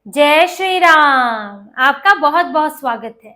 जय श्री राम। आपका बहुत बहुत स्वागत है।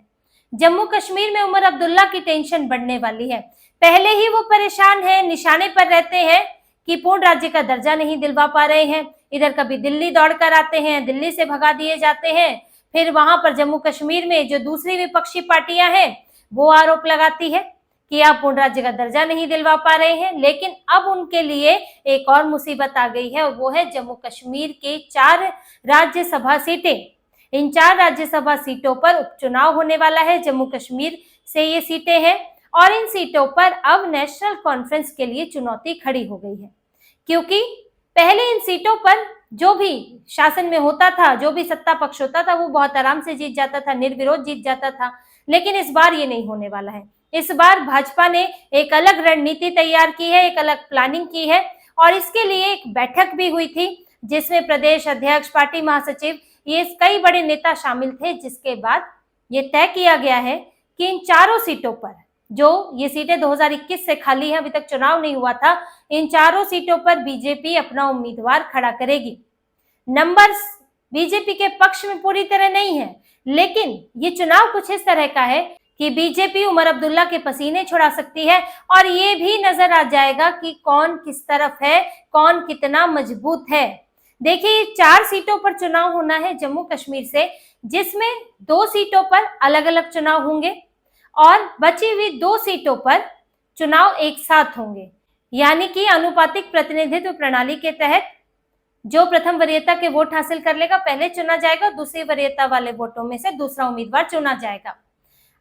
जम्मू कश्मीर में उमर अब्दुल्ला की टेंशन बढ़ने वाली है। पहले ही वो परेशान है, निशाने पर रहते हैं कि पूर्ण राज्य का दर्जा नहीं दिलवा पा रहे हैं। इधर कभी दिल्ली दौड़ कर आते हैं, दिल्ली से भगा दिए जाते हैं। फिर वहां पर जम्मू कश्मीर में जो दूसरी विपक्षी पार्टियां हैं वो आरोप लगाती है कि आप पूर्ण राज्य का दर्जा नहीं दिलवा पा रहे हैं। लेकिन अब उनके लिए एक और मुसीबत आ गई है और वो है जम्मू कश्मीर के 4 राज्यसभा सीटें। इन 4 राज्यसभा सीटों पर उपचुनाव होने वाला है। जम्मू कश्मीर से ये सीटें हैं और इन सीटों पर अब नेशनल कॉन्फ्रेंस के लिए चुनौती खड़ी हो गई है, क्योंकि पहले इन सीटों पर जो भी शासन में होता था, जो भी सत्ता पक्ष होता था, वो बहुत आराम से जीत जाता था, निर्विरोध जीत जाता था। लेकिन इस बार ये नहीं होने वाला है। इस बार भाजपा ने एक अलग रणनीति तैयार की है, एक अलग प्लानिंग की है और इसके लिए एक बैठक भी हुई थी जिसमें प्रदेश अध्यक्ष, पार्टी महासचिव, ये कई बड़े नेता शामिल थे। जिसके बाद ये तय किया गया है कि इन चारों सीटों पर, जो ये सीटें 2021 से खाली है, अभी तक चुनाव नहीं हुआ था, इन चारों सीटों पर बीजेपी अपना उम्मीदवार खड़ा करेगी। नंबर्स बीजेपी के पक्ष में पूरी तरह नहीं है, लेकिन ये चुनाव कुछ इस तरह का है कि बीजेपी उमर अब्दुल्ला के पसीने छुड़ा सकती है और ये भी नजर आ जाएगा कि कौन किस तरफ है, कौन कितना मजबूत है। देखिए, 4 सीटों पर चुनाव होना है जम्मू कश्मीर से, जिसमें 2 सीटों पर अलग अलग चुनाव होंगे और बची हुई 2 सीटों पर चुनाव एक साथ होंगे। यानी कि अनुपातिक प्रतिनिधित्व प्रणाली के तहत जो प्रथम वरीयता के वोट हासिल कर लेगा पहले चुना जाएगा, दूसरी वरीयता वाले वोटों में से दूसरा उम्मीदवार चुना जाएगा।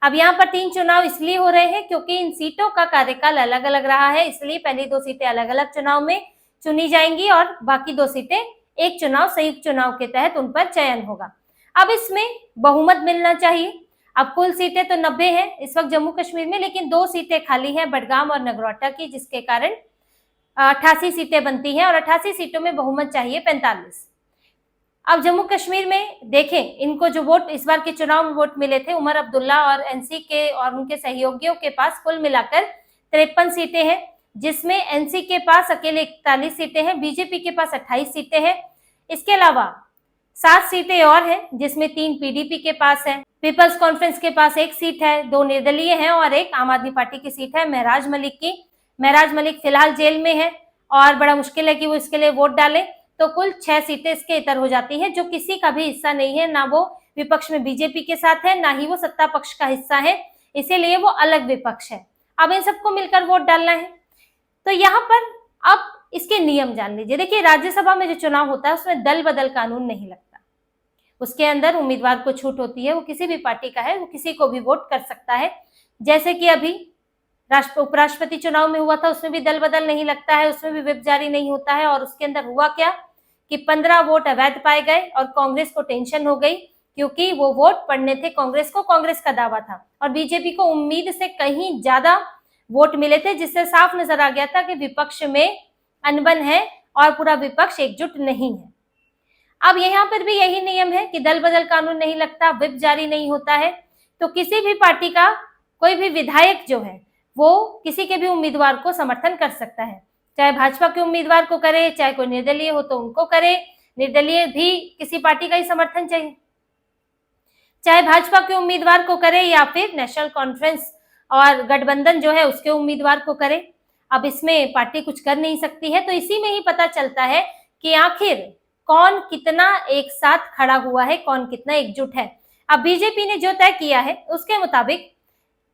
अब यहाँ पर 3 चुनाव इसलिए हो रहे हैं क्योंकि इन सीटों का कार्यकाल अलग अलग रहा है, इसलिए पहली 2 सीटें अलग अलग चुनाव में चुनी जाएंगी और बाकी 2 सीटें एक चुनाव, संयुक्त चुनाव के तहत उन पर चयन होगा। अब इसमें बहुमत मिलना चाहिए। अब कुल सीटें तो 90 हैं इस वक्त जम्मू कश्मीर में, लेकिन 2 सीटें खाली हैं, बडगाम और नगरोटा की, जिसके कारण 88 सीटें बनती हैं और 88 सीटों में बहुमत चाहिए 45। अब जम्मू कश्मीर में देखें, इनको जो वोट इस बार के चुनाव में वोट मिले थे, उमर अब्दुल्ला और एनसी के और उनके सहयोगियों के पास कुल मिलाकर 53 सीटें हैं, जिसमें एनसी के पास अकेले 41 सीटें हैं, बीजेपी के पास 28 सीटें हैं। इसके अलावा 7 सीटें और हैं, जिसमें 3 पीडीपी के पास है, पीपल्स कॉन्फ्रेंस के पास 1 सीट है, 2 निर्दलीय हैं और 1 आम आदमी पार्टी की सीट है महराज मलिक की। महराज मलिक फिलहाल जेल में है और बड़ा मुश्किल है कि वो इसके लिए वोट डालें, तो कुल 6 सीटें इसके इतर हो जाती हैं, जो किसी का भी हिस्सा नहीं है, ना वो विपक्ष में बीजेपी के साथ है, ना ही वो सत्ता पक्ष का हिस्सा है, इसीलिए वो अलग विपक्ष है। अब इन सबको मिलकर वोट डालना है। तो यहाँ पर अब इसके नियम जान लीजिए। देखिए, राज्यसभा में जो चुनाव होता है उसमें दल बदल कानून नहीं लगता, उसके अंदर उम्मीदवार को छूट होती है, वो किसी भी पार्टी का है, वो किसी को भी वोट कर सकता है। जैसे कि अभी उपराष्ट्रपति चुनाव में हुआ था, उसमें भी दल बदल नहीं लगता है, उसमें भी व्हिप जारी नहीं होता है। और उसके अंदर हुआ क्या कि 15 वोट अवैध पाए गए और कांग्रेस को टेंशन हो गई, क्योंकि वो वोट पड़ने थे कांग्रेस को, कांग्रेस का दावा था, और बीजेपी को उम्मीद से कहीं ज्यादा वोट मिले थे, जिससे साफ नजर आ गया था कि विपक्ष में अनबन है और पूरा विपक्ष एकजुट नहीं है। अब यहाँ पर भी यही नियम है कि दल बदल कानून नहीं लगता, व्हिप जारी नहीं होता है, तो किसी भी पार्टी का कोई भी विधायक जो है वो किसी के भी उम्मीदवार को समर्थन कर सकता है, चाहे भाजपा के उम्मीदवार को करे, चाहे कोई निर्दलीय हो तो उनको करे। निर्दलीय भी किसी पार्टी का ही समर्थन चाहिए, चाहे भाजपा के उम्मीदवार को करे या फिर नेशनल कॉन्फ्रेंस और गठबंधन जो है उसके उम्मीदवार को करे। अब इसमें पार्टी कुछ कर नहीं सकती है, तो इसी में ही पता चलता है कि आखिर कौन कितना एक साथ खड़ा हुआ है, कौन कितना एकजुट है। अब बीजेपी ने जो तय किया है उसके मुताबिक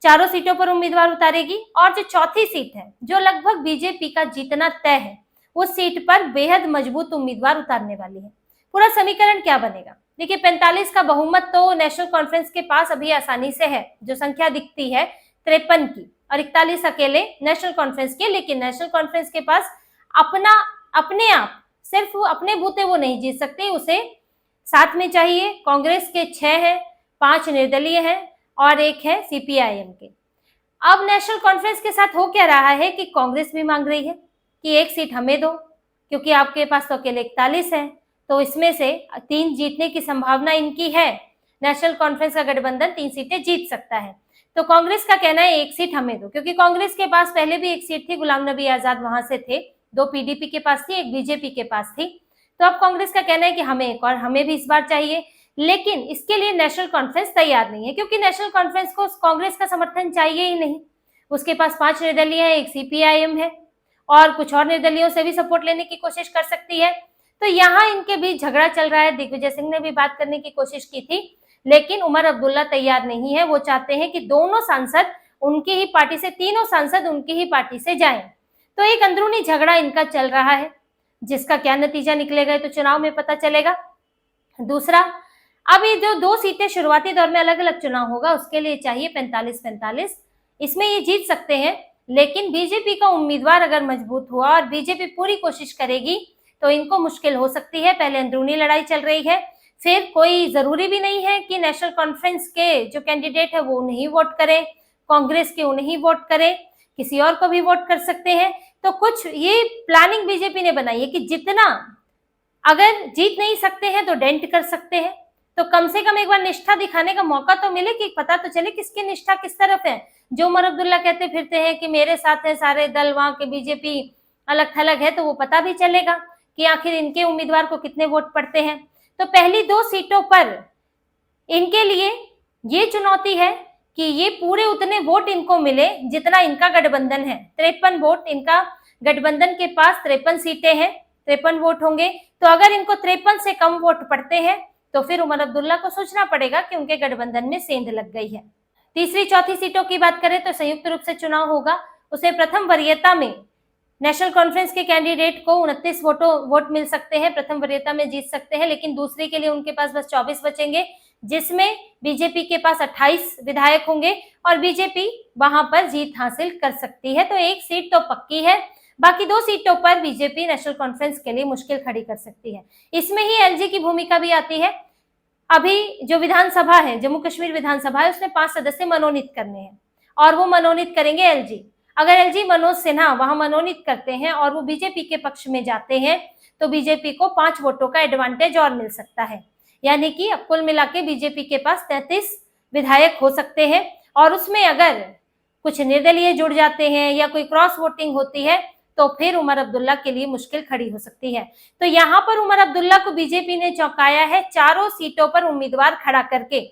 चारों सीटों पर उम्मीदवार उतारेगी और जो चौथी सीट है, जो लगभग बीजेपी का जीतना तय है, उस सीट पर बेहद मजबूत उम्मीदवार उतारने वाली है। पूरा समीकरण क्या बनेगा? देखिए, 45 का बहुमत तो नेशनल कॉन्फ्रेंस के पास अभी आसानी से है, जो संख्या दिखती है 53 की, और 41 अकेले नेशनल कॉन्फ्रेंस के। लेकिन नेशनल कॉन्फ्रेंस के पास अपने आप सिर्फ अपने बूते वो नहीं जीत सकते, उसे साथ में चाहिए। कांग्रेस के 6 हैं, 5 निर्दलीय हैं और 1 है सीपीआईएम के। अब नेशनल कॉन्फ्रेंस के साथ हो क्या रहा है कि कांग्रेस भी मांग रही है कि 1 सीट हमें दो, क्योंकि आपके पास तो अकेले 41 है, तो इसमें से 3 जीतने की संभावना इनकी है। नेशनल कॉन्फ्रेंस का गठबंधन 3 सीटें जीत सकता है, तो कांग्रेस का कहना है 1 सीट हमें दो, क्योंकि कांग्रेस के पास पहले भी 1 सीट थी, गुलाम नबी आजाद वहां से थे, 2 पीडीपी के पास थी, 1 बीजेपी के पास थी। तो अब कांग्रेस का कहना है कि हमें एक और, हमें भी इस बार चाहिए, लेकिन इसके लिए नेशनल कॉन्फ्रेंस तैयार नहीं है, क्योंकि नेशनल कॉन्फ्रेंस को कांग्रेस का समर्थन चाहिए ही नहीं। उसके पास 5 निर्दलीय है, एक सीपीआईएम है और कुछ और निर्दलीयों से भी सपोर्ट लेने की कोशिश कर सकती है। तो यहाँ इनके बीच झगड़ा चल रहा है। दिग्विजय सिंह ने भी बात करने की कोशिश की थी, लेकिन उमर अब्दुल्ला तैयार नहीं है। वो चाहते हैं कि दोनों सांसद उनकी ही पार्टी से, तीनों सांसद उनकी ही पार्टी से जाएं। तो एक अंदरूनी झगड़ा इनका चल रहा है, जिसका क्या नतीजा निकलेगा तो चुनाव में पता चलेगा। दूसरा, अब ये जो 2 सीटें शुरुआती दौर में अलग अलग चुनाव होगा, उसके लिए चाहिए 45-45। इसमें ये जीत सकते हैं, लेकिन बीजेपी का उम्मीदवार अगर मजबूत हुआ और बीजेपी पूरी कोशिश करेगी तो इनको मुश्किल हो सकती है। पहले अंदरूनी लड़ाई चल रही है, फिर कोई जरूरी भी नहीं है कि नेशनल कॉन्फ्रेंस के जो कैंडिडेट है वो उन्हें वोट करें, कांग्रेस के उन्हें वोट करें, किसी और को भी वोट कर सकते हैं। तो कुछ ये प्लानिंग बीजेपी ने बनाई है कि जितना, अगर जीत नहीं सकते हैं तो डेंट कर सकते हैं, तो कम से कम एक बार निष्ठा दिखाने का मौका तो मिले, कि पता तो चले किसकी निष्ठा किस तरफ है। जो उमर अब्दुल्ला कहते फिरते हैं कि मेरे साथ है सारे दल, वहां के बीजेपी अलग थलग है, तो वो पता भी चलेगा कि आखिर इनके उम्मीदवार को कितने वोट पड़ते हैं। तो पहली 2 सीटों पर इनके लिए ये चुनौती है कि ये पूरे उतने वोट इनको मिले जितना इनका गठबंधन है। 53 वोट इनका गठबंधन के पास, 53 सीटें हैं, 53 वोट होंगे। तो अगर इनको 53 से कम वोट पड़ते हैं तो फिर उमर अब्दुल्ला को सोचना पड़ेगा कि उनके गठबंधन में सेंध लग गई है। तीसरी चौथी सीटों की बात करें तो संयुक्त रूप से चुनाव होगा। उसमें प्रथम वरीयता में नेशनल कॉन्फ्रेंस के कैंडिडेट को 29 वोट मिल सकते हैं, प्रथम वरीयता में जीत सकते हैं, लेकिन दूसरी के लिए उनके पास बस 24 बचेंगे, जिसमें बीजेपी के पास 28 विधायक होंगे और बीजेपी वहां पर जीत हासिल कर सकती है। तो एक सीट तो पक्की है, बाकी 2 सीटों पर बीजेपी नेशनल कॉन्फ्रेंस के लिए मुश्किल खड़ी कर सकती है। इसमें ही एलजी की भूमिका भी आती है। अभी जो विधानसभा है, जम्मू कश्मीर विधानसभा है, उसमें 5 सदस्य मनोनीत करने हैं और वो मनोनीत करेंगे एलजी। अगर एलजी मनोज सिन्हा वहां मनोनीत करते हैं और वो बीजेपी के पक्ष में जाते हैं तो बीजेपी को 5 वोटों का एडवांटेज और मिल सकता है, यानी कि अब कुल मिला के बीजेपी के पास 33 विधायक हो सकते हैं। और उसमें अगर कुछ निर्दलीय जुड़ जाते हैं या कोई क्रॉस वोटिंग होती है तो फिर उमर अब्दुल्ला के लिए मुश्किल खड़ी हो सकती है। तो यहाँ पर उमर अब्दुल्ला को बीजेपी ने चौंकाया है 4 सीटों पर उम्मीदवार खड़ा करके,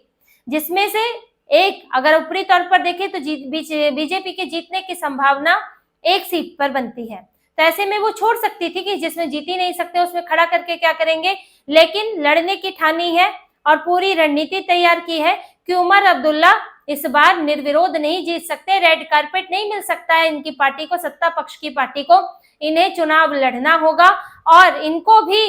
जिसमें से एक, अगर ऊपरी तौर पर देखें तो बीजेपी के जीतने की संभावना 1 सीट पर बनती है। तो ऐसे में वो छोड़ सकती थी कि जिसमें जीत ही नहीं सकते उसमें खड़ा करके क्या करेंगे, लेकिन लड़ने की ठानी है और पूरी रणनीति तैयार की है कि उमर अब्दुल्ला इस बार निर्विरोध नहीं जीत सकते, रेड कारपेट नहीं मिल सकता है इनकी पार्टी को, सत्ता पक्ष की पार्टी को। इन्हें चुनाव लड़ना होगा और इनको भी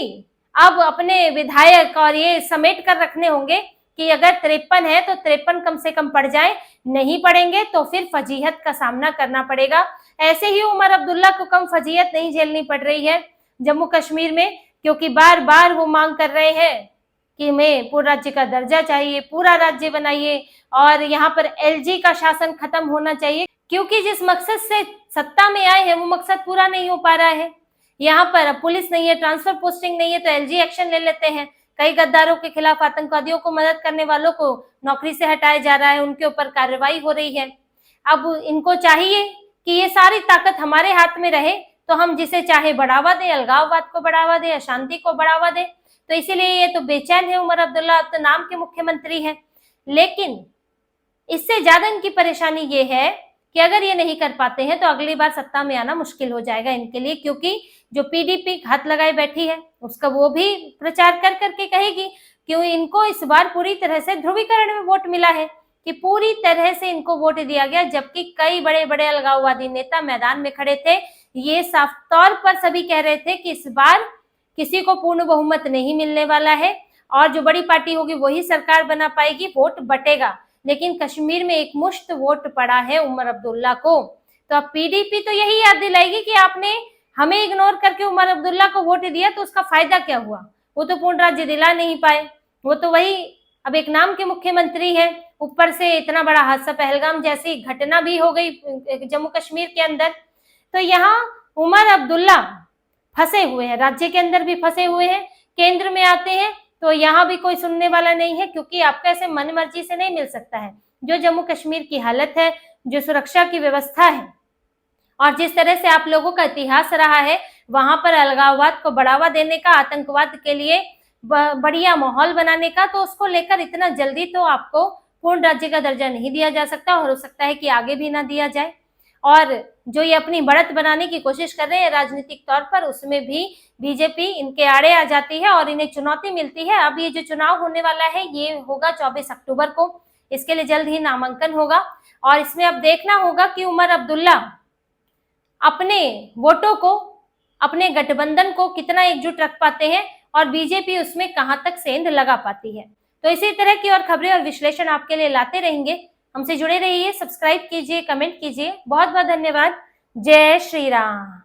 अब अपने विधायक और ये समेट कर रखने होंगे कि अगर 53 है तो 53 कम से कम पड़ जाए, नहीं पड़ेंगे तो फिर फजीहत का सामना करना पड़ेगा। ऐसे ही उमर अब्दुल्ला को कम फजीहत नहीं झेलनी पड़ रही है जम्मू कश्मीर में, क्योंकि बार बार वो मांग कर रहे हैं कि हमें पूर्ण राज्य का दर्जा चाहिए, पूरा राज्य बनाइए और यहाँ पर एलजी का शासन खत्म होना चाहिए, क्योंकि जिस मकसद से सत्ता में आए हैं वो मकसद पूरा नहीं हो पा रहा है। यहाँ पर अब पुलिस नहीं है, ट्रांसफर पोस्टिंग नहीं है, तो एलजी एक्शन ले लेते हैं। कई गद्दारों के खिलाफ, आतंकवादियों को मदद करने वालों को नौकरी से हटाया जा रहा है, उनके ऊपर कार्रवाई हो रही है। अब इनको चाहिए कि ये सारी ताकत हमारे हाथ में रहे तो हम जिसे चाहे बढ़ावा दें, अलगाववाद को बढ़ावा दें, अशांति को बढ़ावा दें। तो इसीलिए ये तो बेचैन है उमर अब्दुल्ला, अब तो नाम के मुख्यमंत्री हैं। लेकिन इससे ज्यादा इनकी परेशानी ये है कि अगर ये नहीं कर पाते हैं तो अगली बार सत्ता में आना मुश्किल हो जाएगा इनके लिए, क्योंकि जो पीडीपी हाथ लगाए बैठी है उसका वो भी प्रचार कर करके कहेगी कि इनको इस बार पूरी तरह से ध्रुवीकरण में वोट मिला है, कि पूरी तरह से इनको वोट दिया गया, जबकि कई बड़े बड़े अलगाववादी नेता मैदान में खड़े थे। ये साफ तौर पर सभी कह रहे थे कि इस बार किसी को पूर्ण बहुमत नहीं मिलने वाला है और जो बड़ी पार्टी होगी वही सरकार बना पाएगी, वोट बटेगा। लेकिन कश्मीर में एक मुश्त वोट पड़ा है उमर अब्दुल्ला को। तो अब पीडीपी तो यही याद दिलाएगी कि आपने हमें इग्नोर करके उमर अब्दुल्ला को वोट दिया तो उसका फायदा क्या हुआ, वो तो पूर्ण राज्य दिला नहीं पाए, वो तो वही अब एक नाम के मुख्यमंत्री है। ऊपर से इतना बड़ा हादसा, पहलगाम जैसी घटना भी हो गई जम्मू कश्मीर के अंदर। तो यहाँ उमर अब्दुल्ला फंसे हुए हैं, राज्य के अंदर भी फंसे हुए हैं, केंद्र में आते हैं तो यहाँ भी कोई सुनने वाला नहीं है, क्योंकि आपका ऐसे मन मर्जी से नहीं मिल सकता है। जो जम्मू कश्मीर की हालत है, जो सुरक्षा की व्यवस्था है और जिस तरह से आप लोगों का इतिहास रहा है, वहां पर अलगाववाद को बढ़ावा देने का, आतंकवाद के लिए बढ़िया माहौल बनाने का, तो उसको लेकर इतना जल्दी तो आपको पूर्ण राज्य का दर्जा नहीं दिया जा सकता और हो सकता है कि आगे भी ना दिया जाए। और जो ये अपनी बढ़त बनाने की कोशिश कर रहे हैं राजनीतिक तौर पर, उसमें भी बीजेपी इनके आड़े आ जाती है और इन्हें चुनौती मिलती है। अब ये जो चुनाव होने वाला है ये होगा 24 अक्टूबर को, इसके लिए जल्द ही नामांकन होगा और इसमें अब देखना होगा कि उमर अब्दुल्ला अपने वोटों को, अपने गठबंधन को कितना एकजुट रख पाते हैं और बीजेपी उसमें कहां तक सेंध लगा पाती है। तो इसी तरह की और खबरें और विश्लेषण आपके लिए लाते रहेंगे। हमसे जुड़े रहिए, सब्सक्राइब कीजिए, कमेंट कीजिए। बहुत बहुत धन्यवाद। जय श्री राम।